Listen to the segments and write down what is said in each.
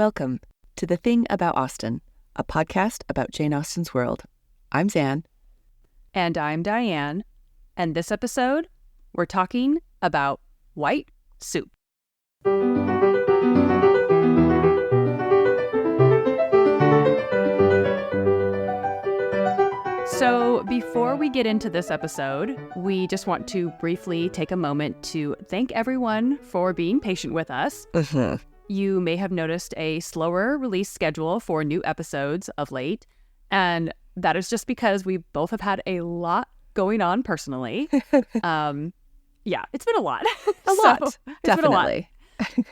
Welcome to The Thing About Austen, a podcast about Jane Austen's world. I'm Zan. And I'm Diane. And this episode, we're talking about white soup. So before we get into this episode, we just want to briefly take a moment to thank everyone for being patient with us. You may have noticed a slower release schedule for new episodes of late, and that is just because we both have had a lot going on personally. Yeah, it's been a lot. Definitely.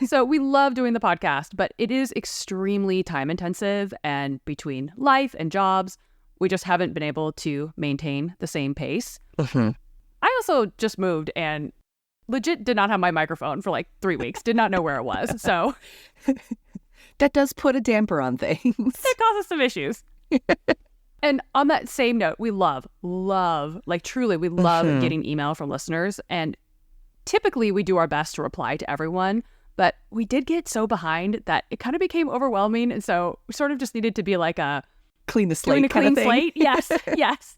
So we love doing the podcast, but it is extremely time intensive, and between life and jobs, we just haven't been able to maintain the same pace. I also just moved and legit did not have my microphone for like 3 weeks, did not know where it was. So that does put a damper on things. It causes some issues. And on that same note, we love, truly, we love getting email from listeners. And typically we do our best to reply to everyone, but we did get so behind that it kind of became overwhelming. And so we sort of just needed to be like clean the slate doing a kind of clean thing. slate. Yes.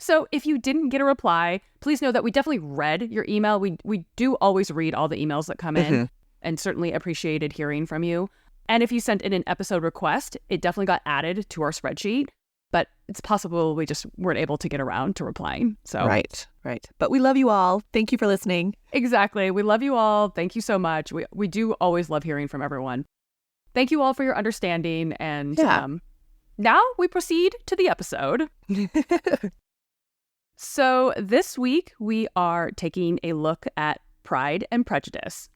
So if you didn't get a reply, please know that we definitely read your email. We do always read all the emails that come in and certainly appreciated hearing from you. And if you sent in an episode request, it definitely got added to our spreadsheet, but it's possible we just weren't able to get around to replying. So Right. But we love you all. Thank you for listening. Exactly. We love you all. Thank you so much. We do always love hearing from everyone. Thank you all for your understanding. And now we proceed to the episode. So this week we are taking a look at Pride and Prejudice.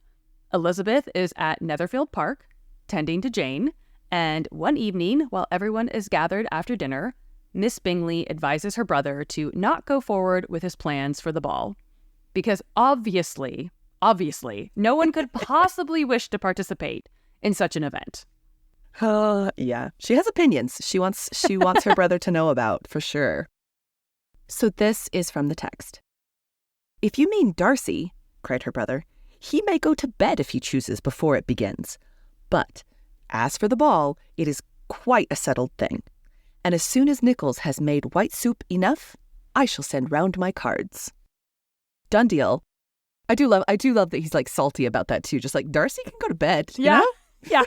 Elizabeth is at Netherfield Park, tending to Jane, and one evening, while everyone is gathered after dinner, Miss Bingley advises her brother to not go forward with his plans for the ball. Because obviously, no one could possibly wish to participate in such an event. Yeah. She has opinions she wants her brother to know about, for sure. So this is from the text. "If you mean Darcy," cried her brother, "he may go to bed if he chooses before it begins. But as for the ball, it is quite a settled thing. And as soon as Nichols has made white soup enough, I shall send round my cards." Done deal. I do love that he's like salty about that too. Just like, Darcy can go to bed. You know? Yeah.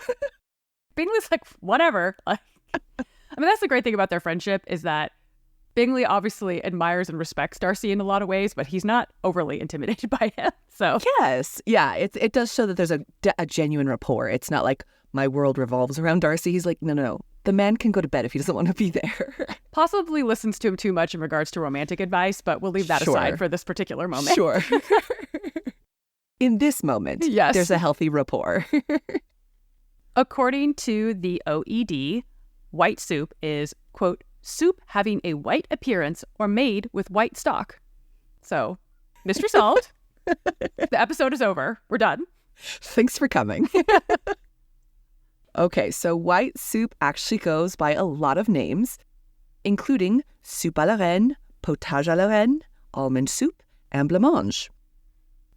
Bingley's like, whatever. I mean, that's the great thing about their friendship is that Bingley obviously admires and respects Darcy in a lot of ways, but he's not overly intimidated by him. So yes, yeah, it does show that there's a genuine rapport. It's not like my world revolves around Darcy. He's like, no, the man can go to bed if he doesn't want to be there. Possibly listens to him too much in regards to romantic advice, but we'll leave that aside for this particular moment. Sure. In this moment, yes, there's a healthy rapport. According to the OED, white soup is, quote, soup having a white appearance or made with white stock. So, mystery solved. The episode is over. We're done. Thanks for coming. Okay, so white soup actually goes by a lot of names, including soupe à la reine, potage à la reine, almond soup, and blancmange.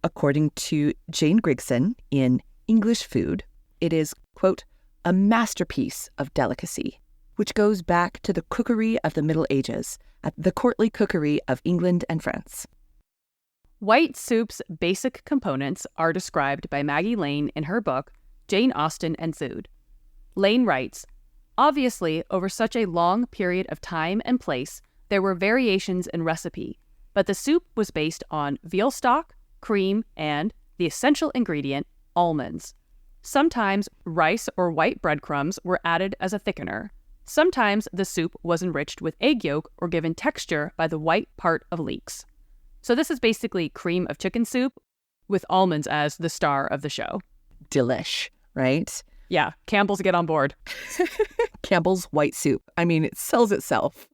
According to Jane Grigson in English Food, it is, quote, a masterpiece of delicacy, which goes back to the cookery of the Middle Ages, the courtly cookery of England and France. White soup's basic components are described by Maggie Lane in her book, Jane Austen and Food. Lane writes, obviously, over such a long period of time and place, there were variations in recipe, but the soup was based on veal stock, cream, and, the essential ingredient, almonds. Sometimes rice or white breadcrumbs were added as a thickener. Sometimes the soup was enriched with egg yolk or given texture by the white part of leeks. So this is basically cream of chicken soup with almonds as the star of the show. Delish, right? Yeah, Campbell's get on board. Campbell's white soup. I mean, it sells itself.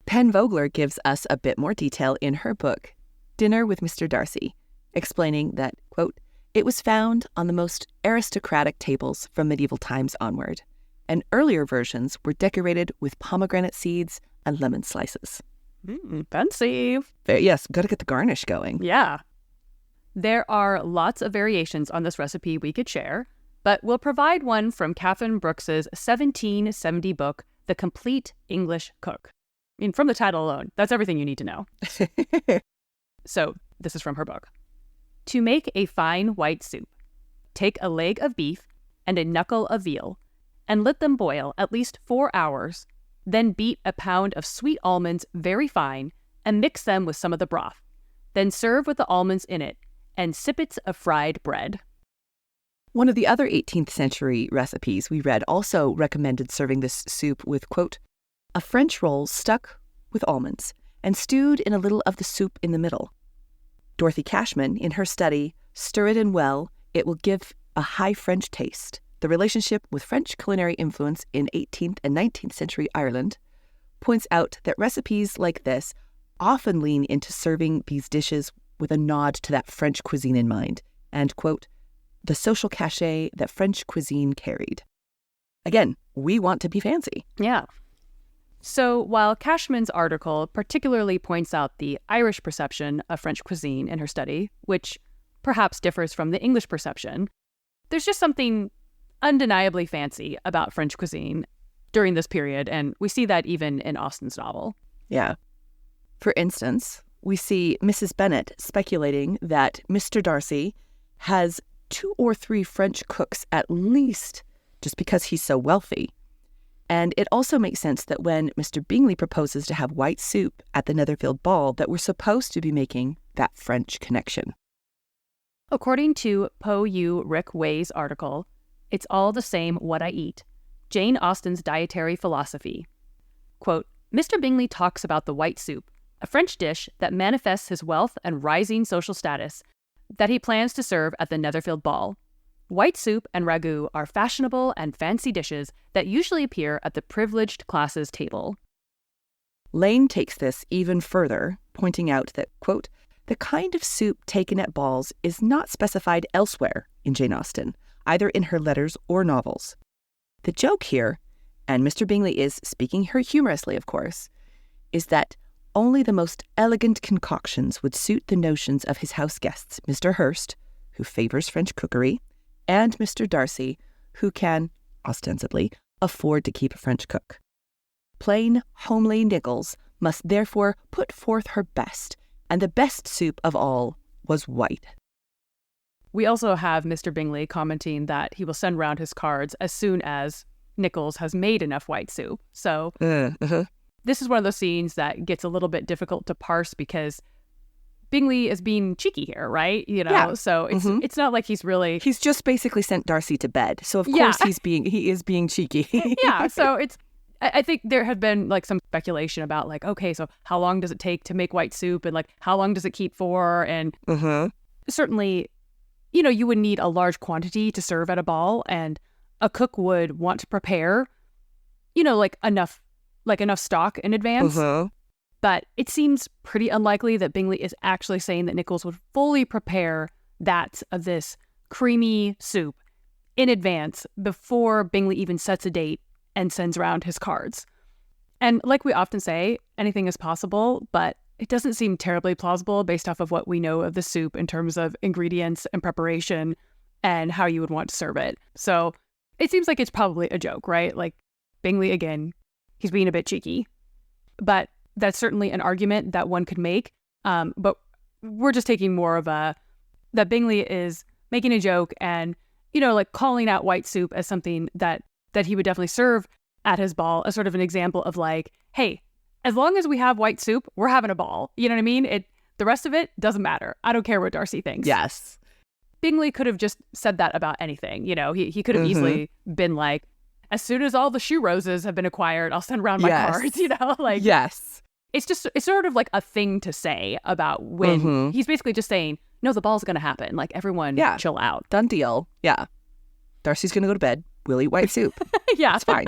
Pen Vogler gives us a bit more detail in her book, Dinner with Mr. Darcy, explaining that, quote, it was found on the most aristocratic tables from medieval times onward, and earlier versions were decorated with pomegranate seeds and lemon slices. Fancy. Yes, got to get the garnish going. Yeah. There are lots of variations on this recipe we could share. but we'll provide one from Catherine Brooks's 1770 book, The Complete English Cook. I mean, from the title alone, that's everything you need to know. So this is from her book. To make a fine white soup, take a leg of beef and a knuckle of veal, and let them boil at least 4 hours. Then beat a pound of sweet almonds very fine and mix them with some of the broth. Then serve with the almonds in it and sippets of fried bread. One of the other 18th century recipes we read also recommended serving this soup with, quote, a French roll stuck with almonds and stewed in a little of the soup in the middle. Dorothy Cashman, in her study, Stir It in Well, It Will Give a High French Taste, the relationship with French culinary influence in 18th and 19th century Ireland, points out that recipes like this often lean into serving these dishes with a nod to that French cuisine in mind, and, quote, the social cachet that French cuisine carried. Again, we want to be fancy. Yeah. So while Cashman's article particularly points out the Irish perception of French cuisine in her study, which perhaps differs from the English perception, there's just something undeniably fancy about French cuisine during this period, and we see that even in Austen's novel. Yeah. For instance, we see Mrs. Bennet speculating that Mr. Darcy has 2 or 3 French cooks at least, just because he's so wealthy. And it also makes sense that when Mr. Bingley proposes to have white soup at the Netherfield ball, that we're supposed to be making that French connection. According to Po Yu Rick Wei's article, It's All the Same What I Eat, Jane Austen's Dietary Philosophy. Quote, Mr. Bingley talks about the white soup, a French dish that manifests his wealth and rising social status, that he plans to serve at the Netherfield ball. White soup and ragout are fashionable and fancy dishes that usually appear at the privileged class's table. Lane takes this even further, pointing out that, quote, the kind of soup taken at balls is not specified elsewhere in Jane Austen, either in her letters or novels. The joke here, and Mr. Bingley is speaking her humorously, of course, is that only the most elegant concoctions would suit the notions of his house guests, Mr. Hurst, who favors French cookery, and Mr. Darcy, who can, ostensibly, afford to keep a French cook. Plain, homely Nichols must therefore put forth her best, and the best soup of all was white. We also have Mr. Bingley commenting that he will send round his cards as soon as Nichols has made enough white soup. So this is one of those scenes that gets a little bit difficult to parse because Bingley is being cheeky here, right? You know, yeah. So it's not like he's just basically sent Darcy to bed. So of course he is being cheeky. Yeah. So I think there have been like some speculation about like, okay, so how long does it take to make white soup and like how long does it keep for? And certainly, you know, you would need a large quantity to serve at a ball, and a cook would want to prepare, you know, like enough stock in advance. But it seems pretty unlikely that Bingley is actually saying that Nichols would fully prepare this creamy soup in advance before Bingley even sets a date and sends around his cards. And like we often say, anything is possible, but it doesn't seem terribly plausible based off of what we know of the soup in terms of ingredients and preparation and how you would want to serve it. So it seems like it's probably a joke, right? Like Bingley, again, he's being a bit cheeky. But that's certainly an argument that one could make. But we're just taking more of that Bingley is making a joke and, you know, like calling out white soup as something that he would definitely serve at his ball as sort of an example of like, hey, as long as we have white soup, we're having a ball. You know what I mean? The rest of it doesn't matter. I don't care what Darcy thinks. Yes. Bingley could have just said that about anything. You know, he could have easily been like, as soon as all the shoe roses have been acquired, I'll send around my cards, you know? Like, yes. It's sort of like a thing to say about when he's basically just saying, no, the ball's going to happen. Like, everyone chill out. Done deal. Yeah. Darcy's going to go to bed. We'll eat white soup. Yeah. It's fine.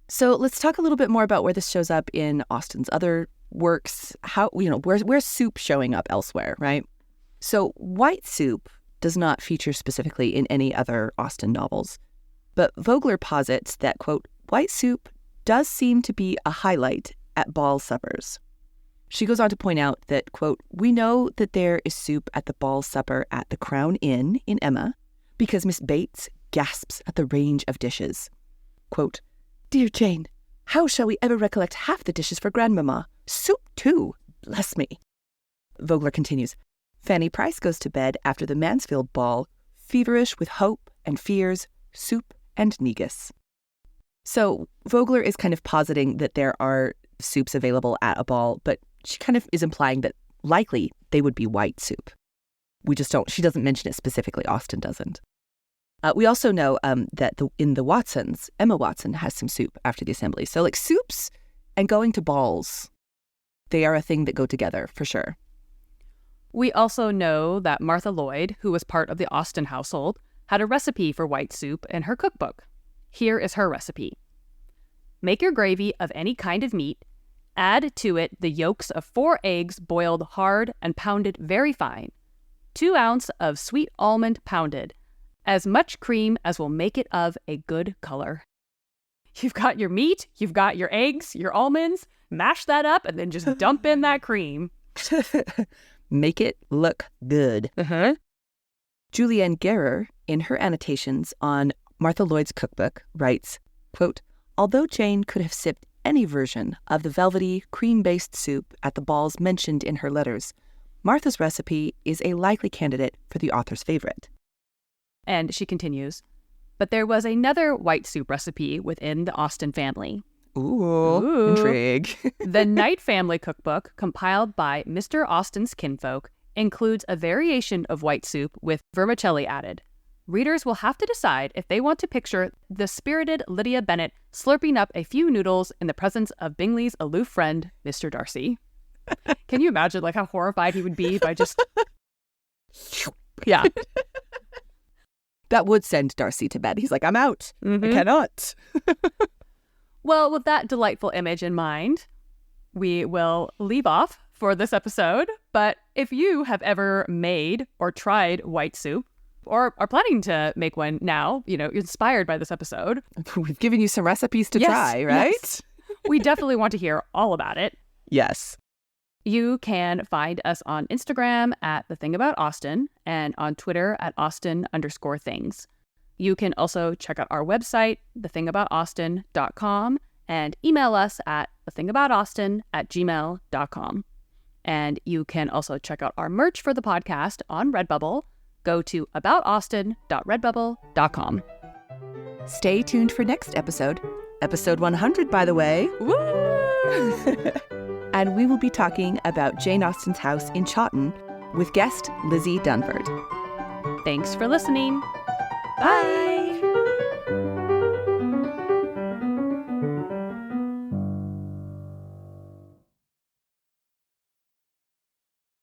So let's talk a little bit more about where this shows up in Austen's other works. How, you know, where's soup showing up elsewhere, right? So white soup does not feature specifically in any other Austen novels. But Vogler posits that, quote, white soup does seem to be a highlight at ball suppers. She goes on to point out that, quote, we know that there is soup at the ball supper at the Crown Inn in Emma because Miss Bates gasps at the range of dishes. Quote, "Dear Jane, how shall we ever recollect half the dishes for Grandmamma? Soup, too! Bless me!" Vogler continues, "Fanny Price goes to bed after the Mansfield ball, feverish with hope and fears, soup and negus." So Vogler is kind of positing that there are soups available at a ball, but she kind of is implying that likely they would be white soup. She doesn't mention it specifically. Austen doesn't. We also know that in the Watsons, Emma Watson has some soup after the assembly. So like soups and going to balls, they are a thing that go together for sure. We also know that Martha Lloyd, who was part of the Austen household, had a recipe for white soup in her cookbook. Here is her recipe. Make your gravy of any kind of meat. Add to it the yolks of 4 eggs boiled hard and pounded very fine. 2 ounces of sweet almond pounded. As much cream as will make it of a good color. You've got your meat, you've got your eggs, your almonds. Mash that up and then just dump in that cream. Make it look good. Julianne Gerer, in her annotations on Martha Lloyd's cookbook, writes, quote, "Although Jane could have sipped any version of the velvety, cream-based soup at the balls mentioned in her letters, Martha's recipe is a likely candidate for the author's favorite." And she continues, "But there was another white soup recipe within the Austen family." Ooh. Intrigue. The Knight family cookbook, compiled by Mr. Austen's kinfolk, includes a variation of white soup with vermicelli added. Readers will have to decide if they want to picture the spirited Lydia Bennet slurping up a few noodles in the presence of Bingley's aloof friend, Mr. Darcy. Can you imagine how horrified he would be by just... Yeah. That would send Darcy to bed. He's like, "I'm out. I cannot." Well, with that delightful image in mind, we will leave off for this episode. But if you have ever made or tried white soup, or are planning to make one now, inspired by this episode. We've given you some recipes to try, right? Yes. We definitely want to hear all about it. Yes. You can find us on Instagram at The Thing About Austen and on Twitter at Austen_things. You can also check out our website, thethingaboutaustin.com, and email us at thethingaboutaustin@gmail.com. And you can also check out our merch for the podcast on Redbubble. Go to aboutaustin.redbubble.com. Stay tuned for next episode 100, by the way. Woo! And we will be talking about Jane Austen's house in Chawton with guest Lizzie Dunford. Thanks for listening. Bye!